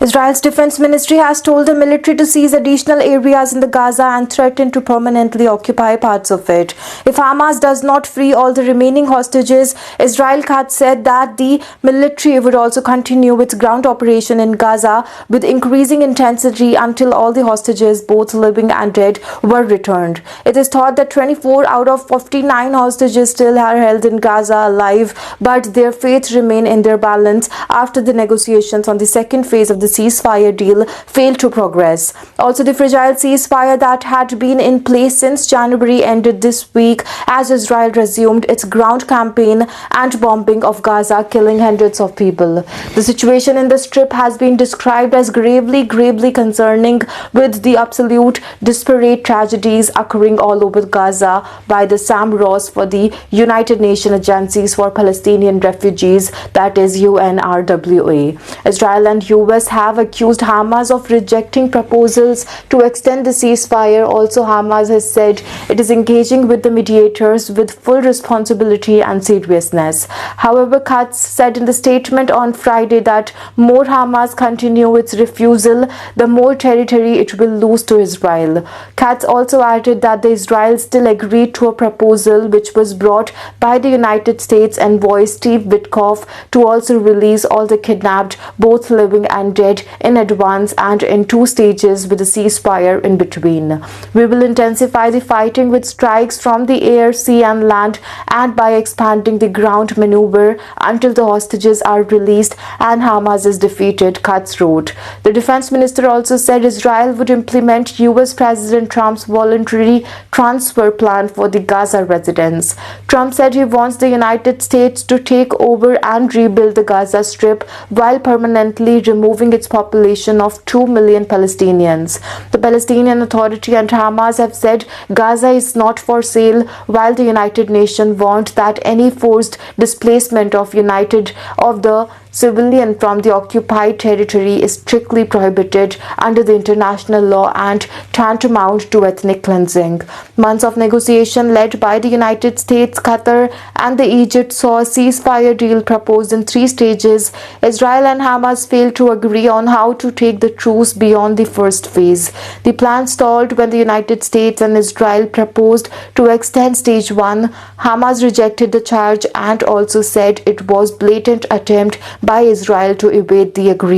Israel's defense ministry has told the military to seize additional areas in the Gaza and threaten to permanently occupy parts of it. If Hamas does not free all the remaining hostages, Israel had said that the military would also continue its ground operation in Gaza with increasing intensity until all the hostages, both living and dead, were returned. It is thought that 24 out of 59 hostages still are held in Gaza alive, but their fates remain in their balance after the negotiations on the second phase of the ceasefire deal failed to progress. Also, the fragile ceasefire that had been in place since January ended this week as Israel resumed its ground campaign and bombing of Gaza, killing hundreds of people. The situation in the Strip has been described as gravely concerning, with the absolute disparate tragedies occurring all over Gaza by the Sam Ross for the United Nations Agencies for Palestinian Refugees, that is UNRWA. Israel and US have accused Hamas of rejecting proposals to extend the ceasefire. Also, Hamas has said it is engaging with the mediators with full responsibility and seriousness. However, Katz said in the statement on Friday that more Hamas continue its refusal, the more territory it will lose to Israel. Katz also added that the Israel still agreed to a proposal which was brought by the United States envoy Steve Witkoff to also release all the kidnapped, both living and dead, in advance and in two stages with a ceasefire in between. We will intensify the fighting with strikes from the air, sea and land, and by expanding the ground maneuver until the hostages are released and Hamas is defeated, Katz wrote. The defense minister also said Israel would implement US President Trump's voluntary transfer plan for the Gaza residents. Trump said he wants the United States to take over and rebuild the Gaza Strip while permanently removing its population of 2 million Palestinians. The Palestinian Authority and Hamas have said Gaza is not for sale, while the United Nations warned that any forced displacement of the civilian from the occupied territory is strictly prohibited under the international law and tantamount to ethnic cleansing. Months of negotiation led by the United States, Qatar, and the Egypt saw a ceasefire deal proposed in 3 stages. Israel and Hamas failed to agree on how to take the truce beyond the first phase. The plan stalled when the United States and Israel proposed to extend stage 1. Hamas rejected the charge and also said it was blatant attempt by Israel to evade the agreement.